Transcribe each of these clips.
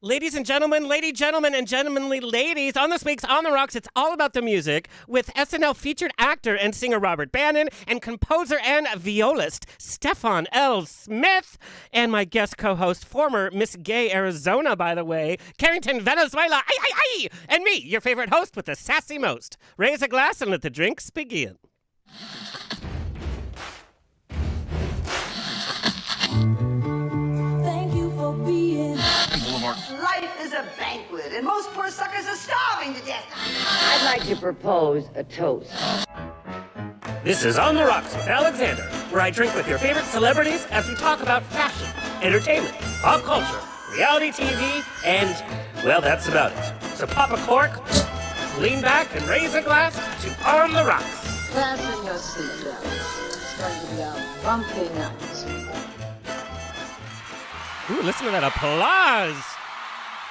Ladies and gentlemen, and gentlemanly ladies, on this week's On the Rocks, it's all about the music with SNL featured actor and singer Robert Bannon and composer and violist Stefan L Smith, and my guest co-host, former Miss Gay Arizona, by the way, Karrington Valenzuela, and me, your favorite host with the sassy most. Raise a glass and let the drinks begin. Life is a banquet, and most poor suckers are starving to death. I'd like to propose a toast. This is On the Rocks with Alexander, where I drink with your favorite celebrities as we talk about fashion, entertainment, pop culture, reality TV, and, well, that's about it. So pop a cork, lean back, and raise a glass to On the Rocks. Fasten your seatbelts. It's going to be a bumpy night. Ooh, listen to that applause.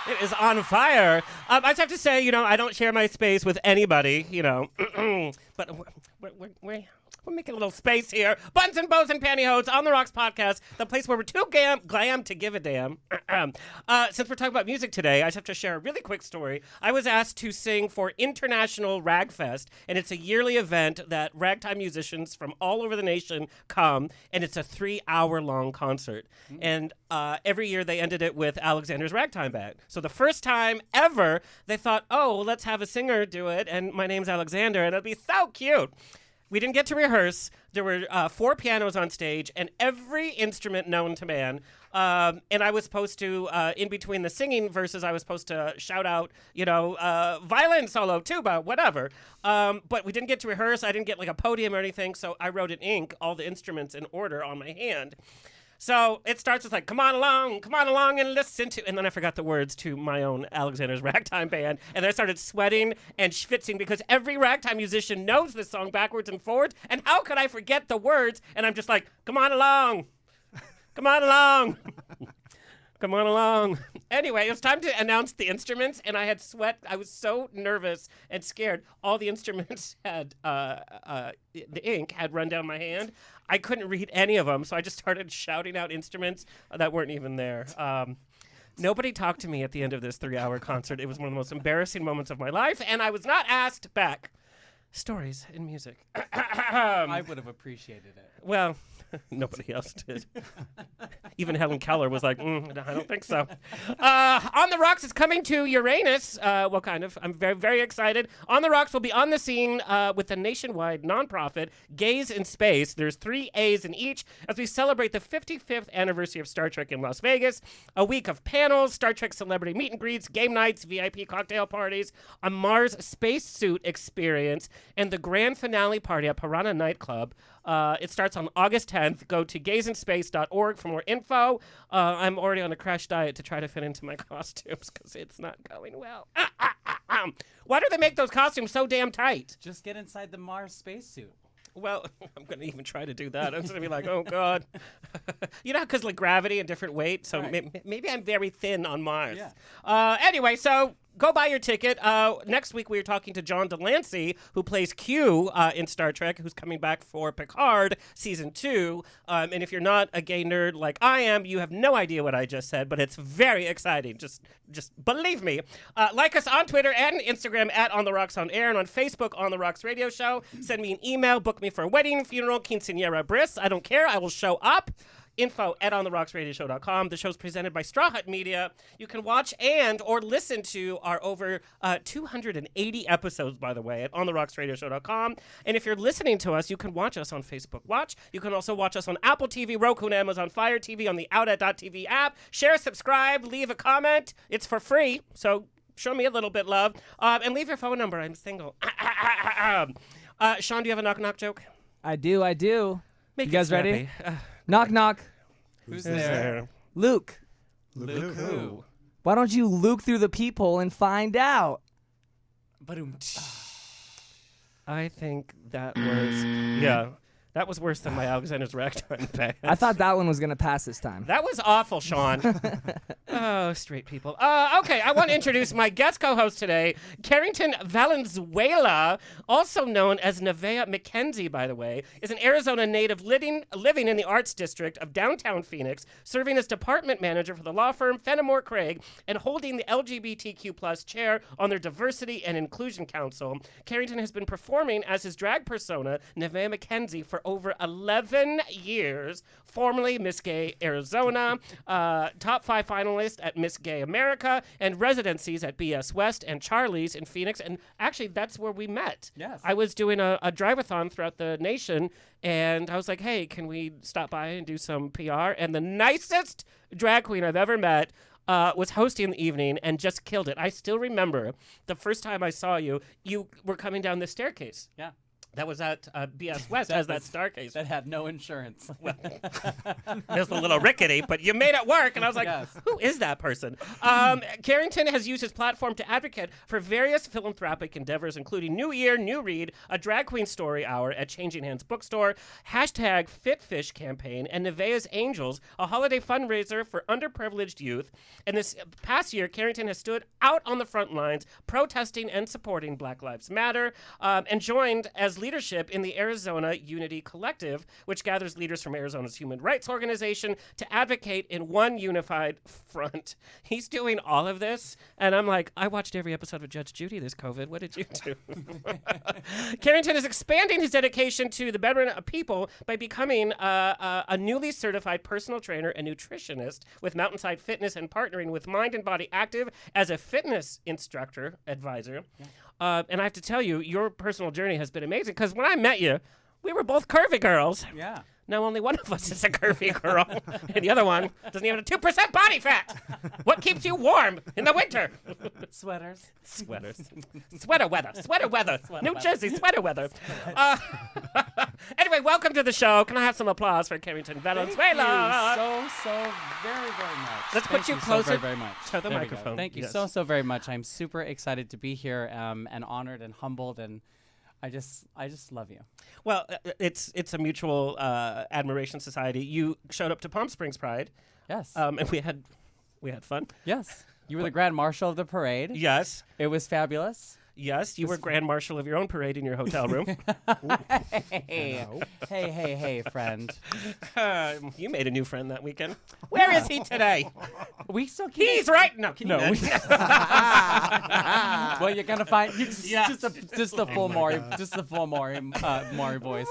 It is on fire. I just have to say, I don't share my space with anybody, but we're making a little space here. Buns and bows and pantyhose, On the Rocks podcast, the place where we're too glam to give a damn. Since we're talking about music today, I just have to share a really quick story. I was asked to sing for International Ragfest, and it's a yearly event that ragtime musicians from all over the nation come, and it's a 3-hour-long concert. And every year they ended it with Alexander's Ragtime Band. So the first time ever, they thought, oh, let's have a singer do it, and my name's Alexander, and it'll be so cute. We didn't get to rehearse. There were 4 pianos on stage and every instrument known to man. And I was supposed to, in between the singing verses, I was supposed to shout out, violin solo, tuba, whatever. But we didn't get to rehearse. I didn't get like a podium or anything. So I wrote in ink all the instruments in order on my hand. So it starts with like, come on along and listen to, and then I forgot the words to my own Alexander's Ragtime Band, and then I started sweating and schwitzing because every ragtime musician knows this song backwards and forwards, and how could I forget the words? And I'm just like, come on along. Come on along. Come on along. Anyway, it was time to announce the instruments, and I had sweat. I was so nervous and scared. All the instruments had, the ink had run down my hand. I couldn't read any of them, so I just started shouting out instruments that weren't even there. Nobody talked to me at the end of this 3-hour concert. It was one of the most embarrassing moments of my life, and I was not asked back. Stories in music. I would have appreciated it. Well, nobody else did. Even Helen Keller was like, I don't think so. On the Rocks is coming to Uranus. Well, kind of. I'm very, very excited. On the Rocks will be on the scene with the nationwide nonprofit Gaaays in Space. There's 3 A's in each as we celebrate the 55th anniversary of Star Trek in Las Vegas. A week of panels, Star Trek celebrity meet and greets, game nights, VIP cocktail parties, a Mars spacesuit experience, and the grand finale party at Piranha Nightclub. It starts on August 10th. Go to gaaysinspace.org for more info. I'm already on a crash diet to try to fit into my costumes because it's not going well. Why do they make those costumes so damn tight? Just get inside the Mars spacesuit. Well, I'm going to even try to do that. I'm just going to be like, oh, God. Because like gravity and different weight, so right. Maybe I'm very thin on Mars. Yeah. Anyway, so go buy your ticket. Next week, we are talking to John Delancey, who plays Q in Star Trek, who's coming back for Picard Season 2. And if you're not a gay nerd like I am, you have no idea what I just said, but it's very exciting. Just believe me. Like us on Twitter and Instagram at On The Rocks On Air, and on Facebook, On The Rocks Radio Show. Send me an email. Book me for a wedding, funeral, quinceañera, bris. I don't care. I will show up. Info at ontherocksradioshow.com. The show's presented by Straw Hut Media. You can watch or listen to our over 280 episodes, by the way, at ontherocksradioshow.com. And if you're listening to us, you can watch us on Facebook Watch. You can also watch us on Apple TV, Roku, and Amazon Fire TV on the Outlet.tv app. Share, subscribe, leave a comment. It's for free, so show me a little bit love. And leave your phone number. I'm single. Sean, do you have a knock-knock joke? I do. Make you guys snappy. ready? Knock, knock. Who's there? Luke. Luke who? Why don't you luke through the peephole and find out? I think that was, yeah. That was worse than my Alexander's Ragtime band. I thought that one was going to pass this time. That was awful, Sean. Oh, straight people. Okay, I want to introduce my guest co-host today, Karrington Valenzuela, also known as Nevaeh McKenzie, by the way, is an Arizona native living in the Arts District of downtown Phoenix, serving as department manager for the law firm Fenimore Craig, and holding the LGBTQ+ chair on their Diversity and Inclusion Council. Karrington has been performing as his drag persona, Nevaeh McKenzie, for over 11 years, formerly Miss Gay Arizona, top 5 finalist at Miss Gay America, and residencies at BS West and Charlie's in Phoenix. And actually, that's where we met. Yes. I was doing a drive-a-thon throughout the nation, and I was like, hey, can we stop by and do some PR? And the nicest drag queen I've ever met was hosting the evening and just killed it. I still remember the first time I saw you, you were coming down the staircase. Yeah. That was at BS West, has that staircase. That had no insurance. It was a little rickety, but you made it work. And I was like, Yes. who is that person? Karrington has used his platform to advocate for various philanthropic endeavors, including New Year, New Read, a drag queen story hour at Changing Hands Bookstore, #FitFish campaign, and Nevaeh's Angels, a holiday fundraiser for underprivileged youth. And this past year, Karrington has stood out on the front lines, protesting and supporting Black Lives Matter, and joined as leadership in the Arizona Unity Collective, which gathers leaders from Arizona's human rights organization to advocate in one unified front. He's doing all of this, and I'm like, I watched every episode of Judge Judy this COVID. What did you do? Karrington is expanding his dedication to the betterment of people by becoming a newly certified personal trainer and nutritionist with Mountainside Fitness and partnering with Mind and Body Active as a fitness instructor advisor. Yeah. And I have to tell you, your personal journey has been amazing, because when I met you, we were both curvy girls. Yeah. Now only one of us is a curvy girl, and the other one doesn't even have 2% body fat. What keeps you warm in the winter? Sweaters. Sweaters. Sweater weather. Sweater weather. New Jersey sweater weather. Anyway, welcome to the show. Can I have some applause for Karrington Valenzuela? Thank you so very, very much. Let's put you closer so very much. to the There we go. microphone. Thank you Yes. so very much. I'm super excited to be here, and honored and humbled, and I just love you. Well, it's a mutual admiration society. You showed up to Palm Springs Pride, Yes. and we had fun. Yes. You were the Grand Marshal of the parade. Yes. It was fabulous. Yes, you were Grand Marshal of your own parade in your hotel room. Hey, friend. You made a new friend that weekend. Where is he today? We still keep. He's right. No, can you No. Well, you're gonna find just the full Maury, Maury voice.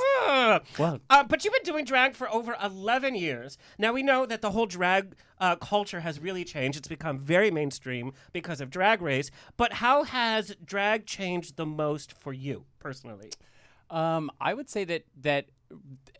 Well, But you've been doing drag for over 11 years. Now, we know that the whole drag culture has really changed. It's become very mainstream because of Drag Race. But how has drag changed the most for you, personally? I would say that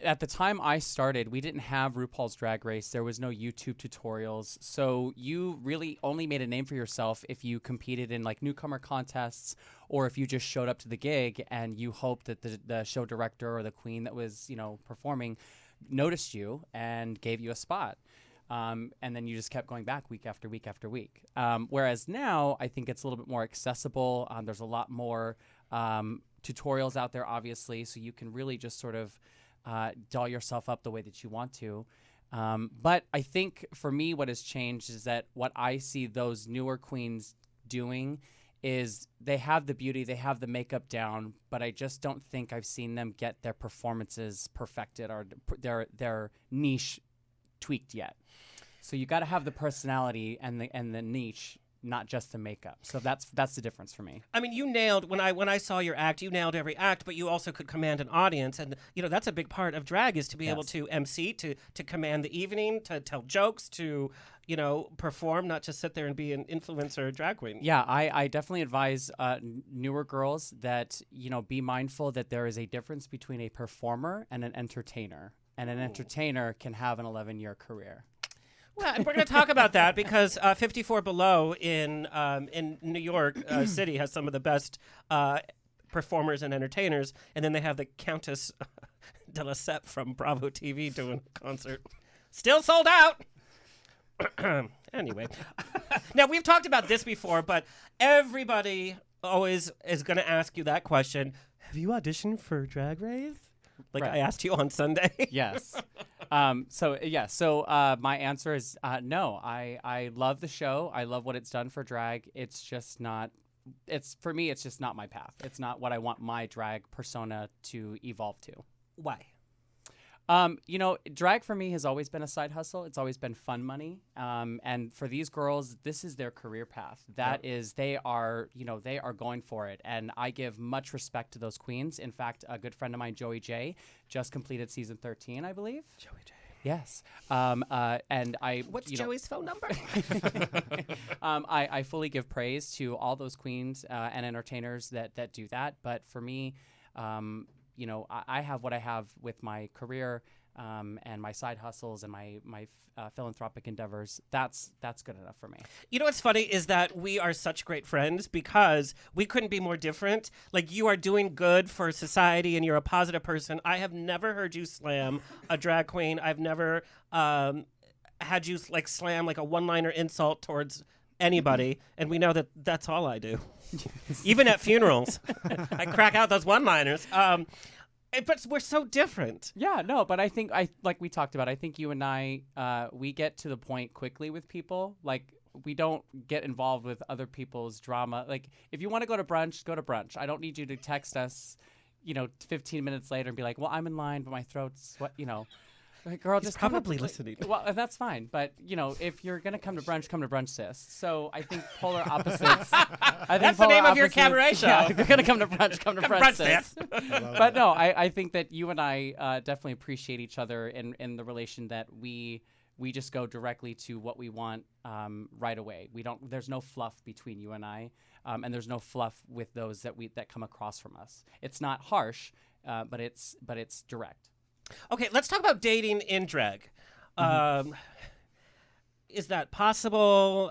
at the time I started, we didn't have RuPaul's Drag Race. There was no YouTube tutorials. So you really only made a name for yourself if you competed in like newcomer contests, or if you just showed up to the gig and you hoped that the show director or the queen that was, performing noticed you and gave you a spot. And then you just kept going back week after week after week. Whereas now, I think it's a little bit more accessible. There's a lot more tutorials out there, obviously, so you can really just sort of doll yourself up the way that you want to. But I think for me, what has changed is that what I see those newer queens doing is they have the beauty, they have the makeup down, but I just don't think I've seen them get their performances perfected or their niche tweaked yet. So you got to have the personality and the niche, not just the makeup. So that's the difference for me. I mean, you nailed when I saw your act. You nailed every act, but you also could command an audience, and that's a big part of drag, is to be able to MC, to command the evening, to tell jokes, to perform, not just sit there and be an influencer drag queen. Yeah, I definitely advise newer girls that be mindful that there is a difference between a performer and an entertainer, and an entertainer can have an 11-year career. Well, and we're going to talk about that because 54 Below in New York City has some of the best performers and entertainers, and then they have the Countess de Lesseps from Bravo TV doing a concert. Still sold out! Anyway. Now, we've talked about this before, but everybody always is going to ask you that question. Have you auditioned for Drag Race? like Right. I asked you on Sunday. Yes. So my answer is no. I love the show. I love what it's done for drag. It's just not. It's for me. It's just not my path. It's not what I want my drag persona to evolve to. Why? Drag for me has always been a side hustle. It's always been fun money. And for these girls, this is their career path. That is, they are going for it. And I give much respect to those queens. In fact, a good friend of mine, Joey J, just completed season 13, I believe. Joey J. Yes. And I. What's Joey's phone number? I fully give praise to all those queens and entertainers that do that. But for me, I have what I have with my career and my side hustles and my philanthropic endeavors. That's good enough for me. You know what's funny is that we are such great friends because we couldn't be more different. Like, you are doing good for society and you're a positive person. I have never heard you slam a drag queen. I've never had you like slam like a one-liner insult towards anybody, and we know that that's all I do. Even at funerals, I crack out those one-liners. But we're so different. Yeah, no, but I think like we talked about, I think you and I, we get to the point quickly with people. Like, we don't get involved with other people's drama. Like, if you want to go to brunch, go to brunch. I don't need you to text us, 15 minutes later and be like, well, I'm in line, but my throat's what, Like, girl, He's just come probably to, listening. Well, that's fine. But, if you're going to come to brunch, sis. So I think polar opposites. That's the name of your cabaret show. Yeah, if you're going to come to brunch, come to brunch, sis. sis. But no, I think that you and I definitely appreciate each other in the relation that we just go directly to what we want right away. There's no fluff between you and I, and there's no fluff with those that come across from us. It's not harsh, but it's direct. Okay, let's talk about dating in drag. Is that possible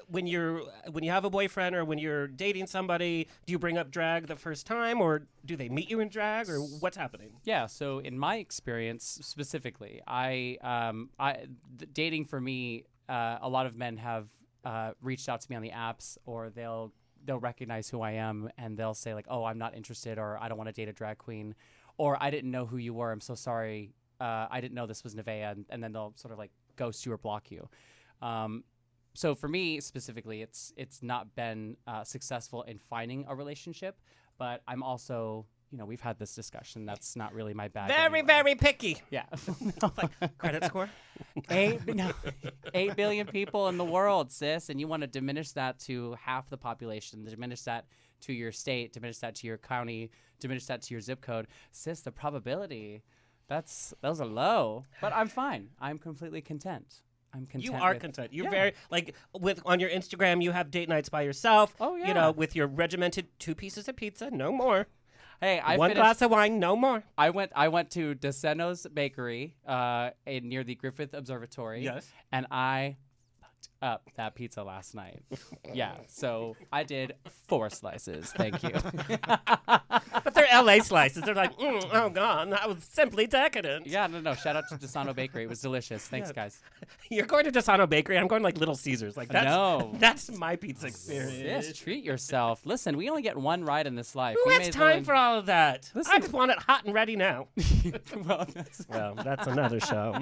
when you have a boyfriend or when you're dating somebody? Do you bring up drag the first time, or do they meet you in drag, or what's happening? Yeah. So in my experience specifically, dating for me, a lot of men have reached out to me on the apps, or they'll recognize who I am and they'll say like, "Oh, I'm not interested," or "I don't want to date a drag queen," or "I didn't know who you were. I'm so sorry. I didn't know this was Nevaeh," and then they'll sort of like ghost you or block you. So for me specifically, it's not been successful in finding a relationship, but I'm also, we've had this discussion. That's not really my bag. Very, anyway. very picky. Yeah. Like, credit score? 8 billion people in the world, sis, and you want to diminish that to half the population, diminish that to your state, diminish that to your county, diminish that to your zip code. Sis, the probability, those are low, but I'm fine. I'm completely content. I'm content. You are content. You're very, like, on your Instagram, you have date nights by yourself. Oh, yeah. With your regimented 2 pieces of pizza, no more. Hey, One glass of wine, no more. I went to DeSeno's Bakery near the Griffith Observatory. Yes. And I fucked up that pizza last night. Yeah, so I did 4 slices. Thank you. But they're LA slices. They're like, oh, God, that was simply decadent. Yeah, no. Shout out to DeSano Bakery. It was delicious. Thanks, guys. You're going to Desano Bakery. I'm going to, like, Little Caesars. Like, No. That's my pizza experience. Yes, treat yourself. Listen, we only get one ride in this life. Who We has may as well time for all of that? Listen- I just want it hot and ready now. well, that's... Well, that's another show.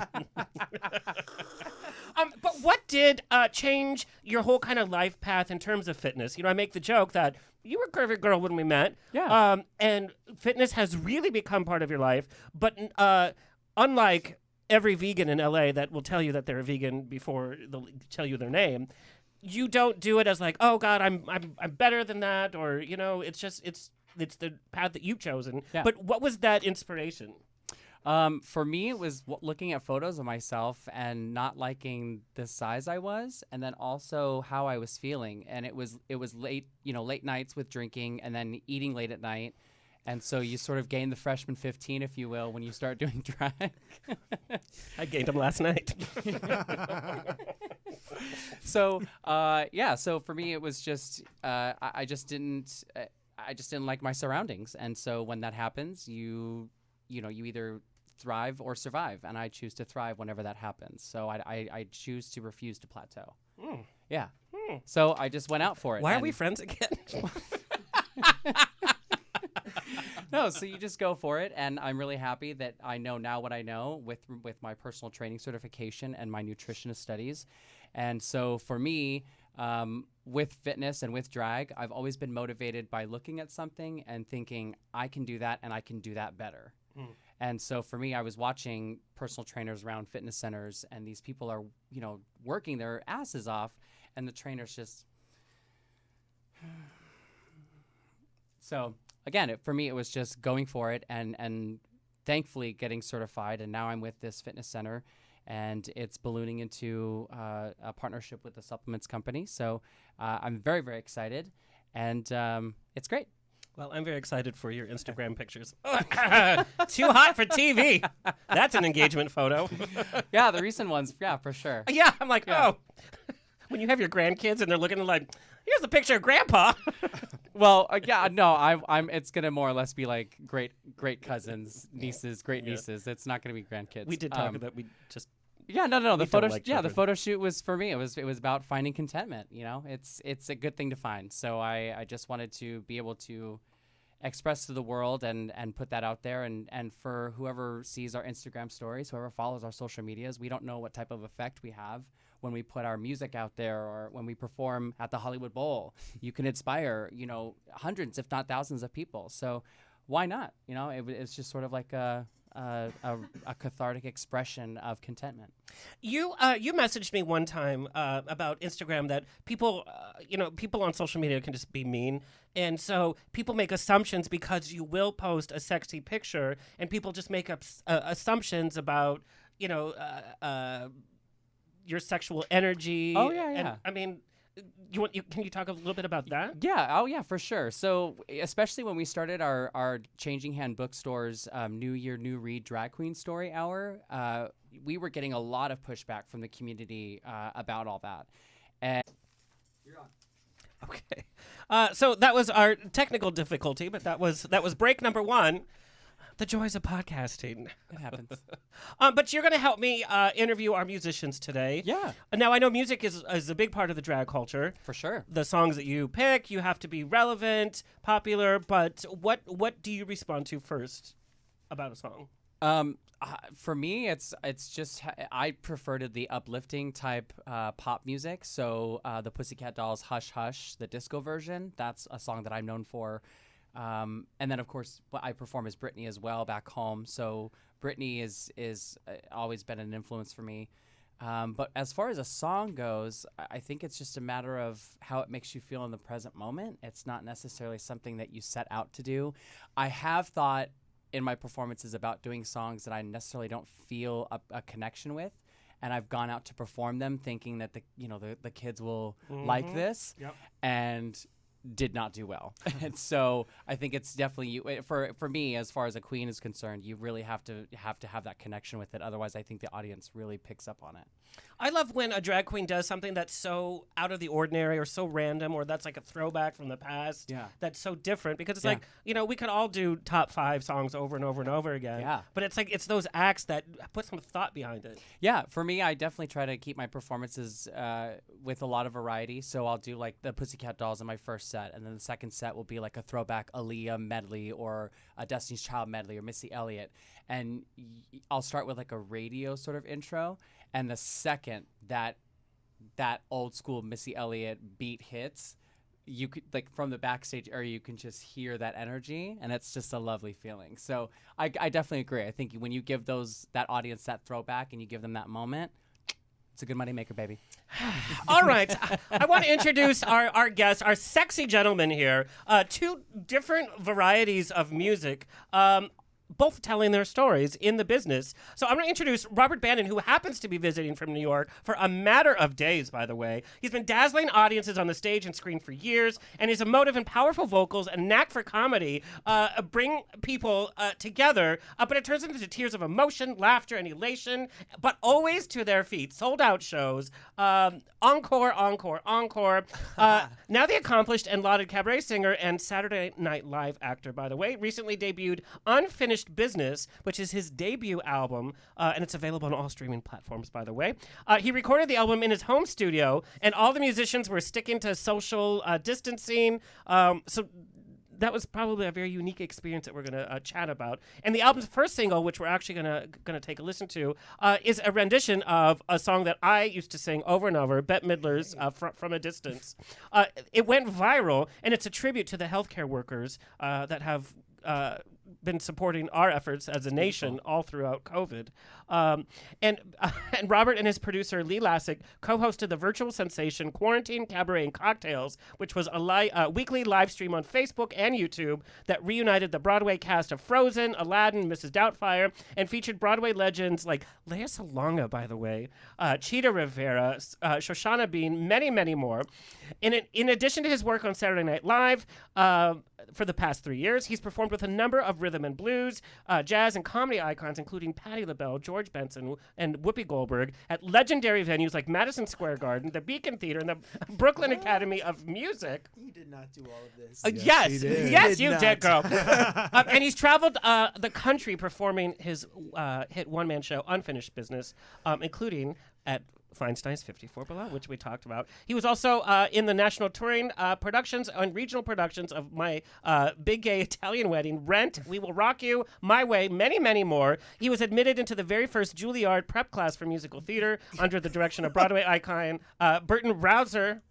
But what did change your whole kind of life path in terms of fitness? I make the joke that you were a curvy girl when we met. Yeah. And fitness has really become part of your life. But unlike every vegan in LA that will tell you that they're a vegan before they'll tell you their name, you don't do it as like, oh God, I'm better than that, or it's just it's the path that you've chosen. Yeah. But what was that inspiration? For me, it was looking at photos of myself and not liking the size I was, and then also how I was feeling. And it was late, late nights with drinking, and then eating late at night. And so you sort of gain the freshman 15, if you will, when you start doing drag. I gained them last night. So so for me, it was just I just didn't like my surroundings, and so when that happens, you either thrive or survive, and I choose to thrive whenever that happens. So I choose to refuse to plateau. Yeah. So I just went out for it. Why are and we friends again? No, so you just go for it, and I'm really happy that I know now what I know with my personal training certification and my nutritionist studies. And so for me, with fitness and with drag, I've always been motivated by looking at something and thinking, I can do that and I can do that better. And so for me, I was watching personal trainers around fitness centers, and these people are, working their asses off, and the trainers just... So again, for me, it was just going for it and thankfully getting certified. And now I'm with this fitness center, and it's ballooning into a partnership with a supplements company. So I'm very, very excited, and it's great. Well, I'm very excited for your Instagram pictures. Too hot for TV. That's an engagement photo. Yeah, the recent ones, yeah, for sure. Yeah, I'm like, oh. When you have your grandkids and they're looking like, here's a picture of Grandpa. Well, yeah, no, I'm. It's gonna more or less be like great cousins, nieces, great nieces. It's not gonna be grandkids. We did talk about we just. Yeah, no. The photo, like the photo shoot was for me. It was about finding contentment. It's a good thing to find. So I just wanted to be able to express to the world and put that out there. And for whoever sees our Instagram stories, whoever follows our social medias, we don't know what type of effect we have when we put our music out there or when we perform at the Hollywood Bowl. You can inspire, hundreds, if not thousands of people. So why not? It's just sort of like a cathartic expression of contentment. You messaged me one time about Instagram that people on social media can just be mean, and so people make assumptions because you will post a sexy picture, and people just make up assumptions about your sexual energy. Oh yeah. And, I mean. Can you talk a little bit about that? Yeah. Oh, yeah, for sure. So, especially when we started our Changing Hand Bookstore's New Year, New Read Drag Queen Story Hour, we were getting a lot of pushback from the community about all that. And you're on. Okay. So that was our technical difficulty, but that was break number one. The joys of podcasting. It happens. But you're going to help me interview our musicians today. Yeah. Now, I know music is a big part of the drag culture. For sure. The songs that you pick, you have to be relevant, popular, but what do you respond to first about a song? For me, it's just I prefer to the uplifting type pop music. So the Pussycat Dolls' Hush Hush, the disco version, that's a song that I'm known for. And then, of course, I perform as Britney as well back home. So Britney is always been an influence for me. But as far as a song goes, I think it's just a matter of how it makes you feel in the present moment. It's not necessarily something that you set out to do. I have thought in my performances about doing songs that I necessarily don't feel a connection with. And I've gone out to perform them thinking that the kids will like this. Yep. And did not do well. And so I think it's definitely for me, as far as a queen is concerned, you really have to have that connection with it. Otherwise, I think the audience really picks up on it. I love when a drag queen does something that's so out of the ordinary or so random, or that's like a throwback from the past. Yeah. That's so different because it's like, we could all do top 5 songs over and over and over again. Yeah. But it's like, it's those acts that put some thought behind it. Yeah. For me, I definitely try to keep my performances with a lot of variety. So I'll do like the Pussycat Dolls in my first set, and then the second set will be like a throwback Aaliyah medley or a Destiny's Child medley or Missy Elliott. And I'll start with like a radio sort of intro, and the second that old school Missy Elliott beat hits, you could, like, from the backstage area, you can just hear that energy, and it's just a lovely feeling. So I definitely agree. I think when you give that audience that throwback and you give them that moment, it's a good money maker, baby. All right. I want to introduce our guests, our sexy gentlemen here. 2 different varieties of music, both telling their stories in the business. So I'm going to introduce Robert Bannon, who happens to be visiting from New York for a matter of days, by the way. He's been dazzling audiences on the stage and screen for years, and his emotive and powerful vocals and knack for comedy bring people together, but it turns into tears of emotion, laughter, and elation, but always to their feet. Sold-out shows. Encore, encore, encore. Now the accomplished and lauded cabaret singer and Saturday Night Live actor, by the way, recently debuted Unfinished Business, which is his debut album, and it's available on all streaming platforms, by the way. He recorded the album in his home studio, and all the musicians were sticking to social distancing. So that was probably a very unique experience that we're going to chat about. And the album's first single, which we're actually going to take a listen to, is a rendition of a song that I used to sing over and over, Bette Midler's From a Distance. It went viral, and it's a tribute to the healthcare workers that have been supporting our efforts as a nation all throughout COVID. And Robert and his producer, Lee Lassick, co-hosted the virtual sensation Quarantine, Cabaret, and Cocktails, which was a weekly live stream on Facebook and YouTube that reunited the Broadway cast of Frozen, Aladdin, Mrs. Doubtfire, and featured Broadway legends like Lea Salonga, by the way, Cheetah Rivera, Shoshana Bean, many, many more. In addition to his work on Saturday Night Live, for the past 3 years, he's performed with a number of rhythm and blues, jazz, and comedy icons, including Patti LaBelle, George Benson, and Whoopi Goldberg at legendary venues like Madison Square Garden, the Beacon Theater, and the Brooklyn Academy of Music. He did not do all of this. Yes, you did, girl. And he's traveled the country performing his hit one-man show, Unfinished Business, including at Feinstein's 54 Below, which we talked about. He was also in the national touring productions and regional productions of My Big Gay Italian Wedding, Rent, We Will Rock You, My Way, many, many more. He was admitted into the very first Juilliard prep class for musical theater under the direction of Broadway icon Burton Rossware.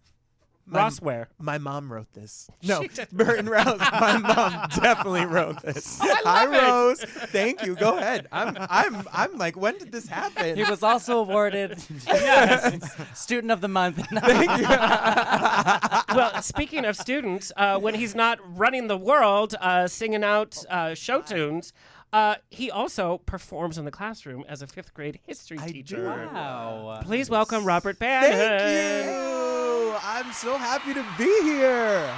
My mom wrote this. No, Burton Rouse. My mom definitely wrote this. Hi, Rose. Thank you. Go ahead. I'm like, when did this happen? He was also awarded Student of the Month. Thank you. Well, speaking of students, when he's not running the world, singing out show tunes, he also performs in the classroom as a 5th grade history teacher. Wow. Please welcome Robert Bannon. Thank you. I'm so happy to be here.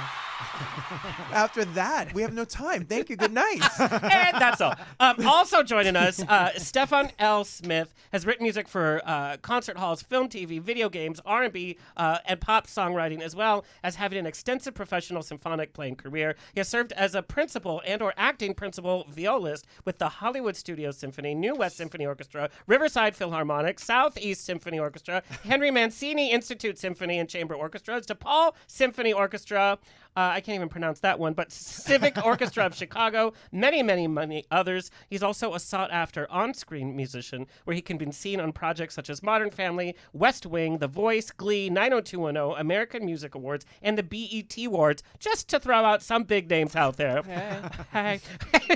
After that, we have no time. Thank you. Good night. And that's all. Also joining us, Stefan L Smith has written music for concert halls, film, TV, video games, R&B, and pop songwriting, as well as having an extensive professional symphonic playing career. He has served as a principal and or acting principal violist with the Hollywood Studio Symphony, New West Symphony Orchestra, Riverside Philharmonic, Southeast Symphony Orchestra, Henry Mancini Institute Symphony and Chamber Orchestras, DePaul Symphony Orchestra, I can't even pronounce that one, but Civic Orchestra of Chicago, many, many, many others. He's also a sought-after on-screen musician where he can be seen on projects such as Modern Family, West Wing, The Voice, Glee, 90210, American Music Awards, and the BET Awards, just to throw out some big names out there. Hey.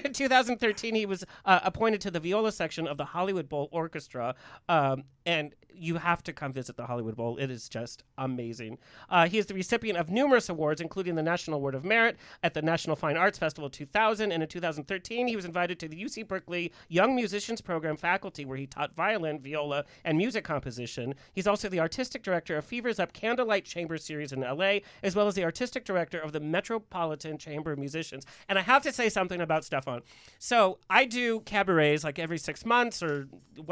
In 2013, he was appointed to the viola section of the Hollywood Bowl Orchestra, and you have to come visit the Hollywood Bowl. It is just amazing. He is the recipient of numerous awards, including the National Award of Merit at the National Fine Arts Festival 2000. And in 2013, he was invited to the UC Berkeley Young Musicians Program faculty, where he taught violin, viola, and music composition. He's also the artistic director of Fever's Up Candlelight Chamber Series in LA, as well as the artistic director of the Metropolitan Chamber of Musicians. And I have to say something about Stefan. So I do cabarets like every 6 months or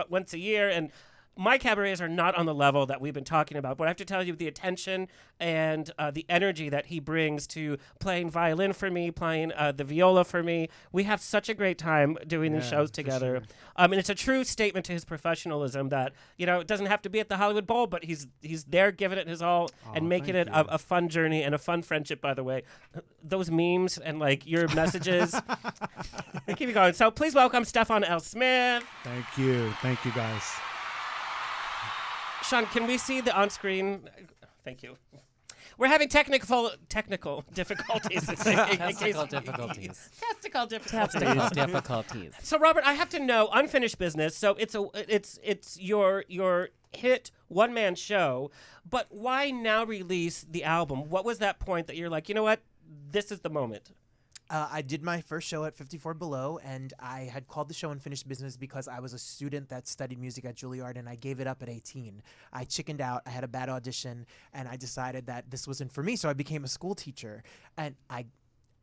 once a year, and my cabarets are not on the level that we've been talking about, but I have to tell you the attention and the energy that he brings to playing violin for me, playing the viola for me. We have such a great time doing these shows together. Sure. And it's a true statement to his professionalism that, it doesn't have to be at the Hollywood Bowl, but he's there giving it his all and making it a fun journey and a fun friendship, by the way. Those memes and your messages, they keep you going. So please welcome Stefan L Smith. Thank you. Thank you, guys. Sean, can we see the on-screen? Thank you. We're having technical difficulties. Testicle difficulties. Testicle difficulties. So, Robert, I have to know Unfinished Business. So it's your hit one-man show, but why now release the album? What was that point that you're like, you know what, this is the moment? I did my first show at 54 Below, and I had called the show Unfinished Business because I was a student that studied music at Juilliard, and I gave it up at 18. I chickened out. I had a bad audition, and I decided that this wasn't for me, so I became a school teacher. And I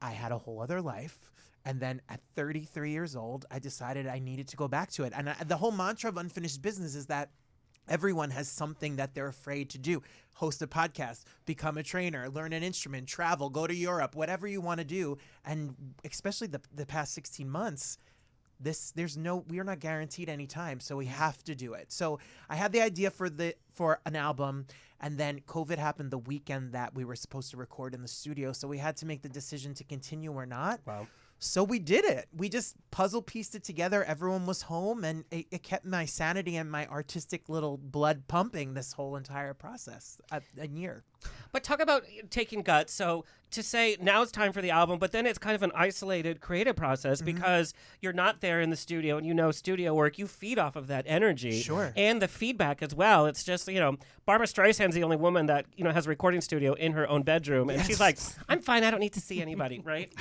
had a whole other life. And then at 33 years old, I decided I needed to go back to it. And the whole mantra of Unfinished Business is that everyone has something that they're afraid to do. Host a podcast, become a trainer, learn an instrument, travel, go to Europe, whatever you want to do. And especially the past 16 months, we're not guaranteed any time, so we have to do it. So I had the idea for an album, and then COVID happened the weekend that we were supposed to record in the studio, so we had to make the decision to continue or not. Wow. So we did it. We just puzzle pieced it together. Everyone was home, and it kept my sanity and my artistic little blood pumping this whole entire process, a year. But talk about taking guts. So to say now it's time for the album, but then it's kind of an isolated creative process because you're not there in the studio, and studio work, you feed off of that energy. Sure. And the feedback as well. It's just, Barbara Streisand's the only woman that, has a recording studio in her own bedroom. And she's like, I'm fine. I don't need to see anybody, right?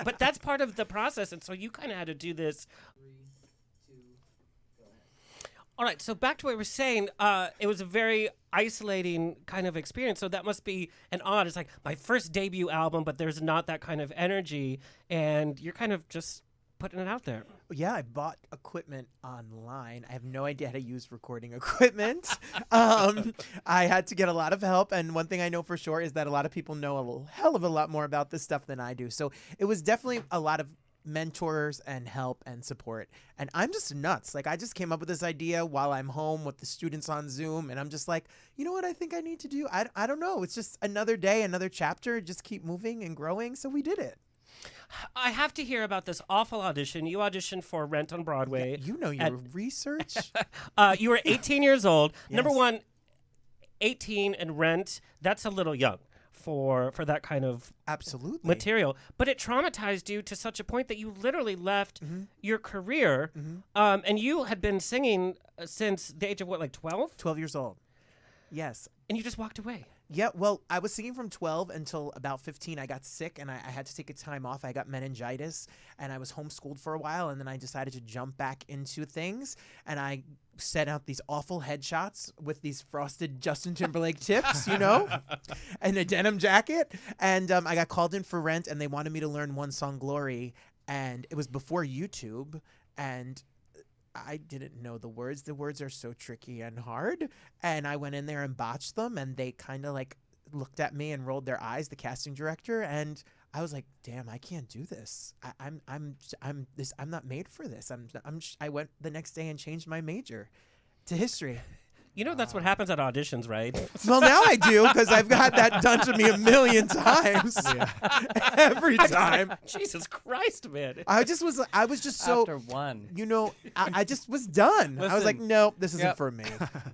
But that's part of the process. And so you kind of had to do this. All right, so back to what we were saying, it was a very isolating kind of experience, so that must be an odd. It's like my first debut album, but there's not that kind of energy, and you're kind of just putting it out there. Yeah, I bought equipment online. I have no idea how to use recording equipment. I had to get a lot of help, and one thing I know for sure is that a lot of people know a hell of a lot more about this stuff than I do. So it was definitely a lot of mentors and help and support, and I'm just nuts. Like, I just came up with this idea while I'm home with the students on Zoom, and I'm just like, you know what I think I need to do? I don't know. It's just another day, another chapter, just keep moving and growing. So we did it. I have to hear about this awful audition. You auditioned for Rent on Broadway. You know your research. You were 18 years old. Yes. Number one, 18 and Rent, that's a little young for that kind of Absolutely material. But it traumatized you to such a point that you literally left your career. And you had been singing since the age of what, like 12? 12 years old. Yes. And you just walked away. Yeah, well, I was singing from 12 until about 15. I got sick, and I had to take a time off. I got meningitis, and I was homeschooled for a while, and then I decided to jump back into things, and I sent out these awful headshots with these frosted Justin Timberlake tips, and a denim jacket, and I got called in for Rent, and they wanted me to learn One Song Glory, and it was before YouTube, and I didn't know the words. The words are so tricky and hard. And I went in there and botched them, and they kind of like looked at me and rolled their eyes, the casting director, and I was like, "Damn, I can't do this. I'm not made for this." I went the next day and changed my major to history. That's what happens at auditions, right? Well, now I do, because I've got that done to me a million times. Every time. Jesus Christ, man. I was just so After one. I just was done. I was like, no, this isn't for me.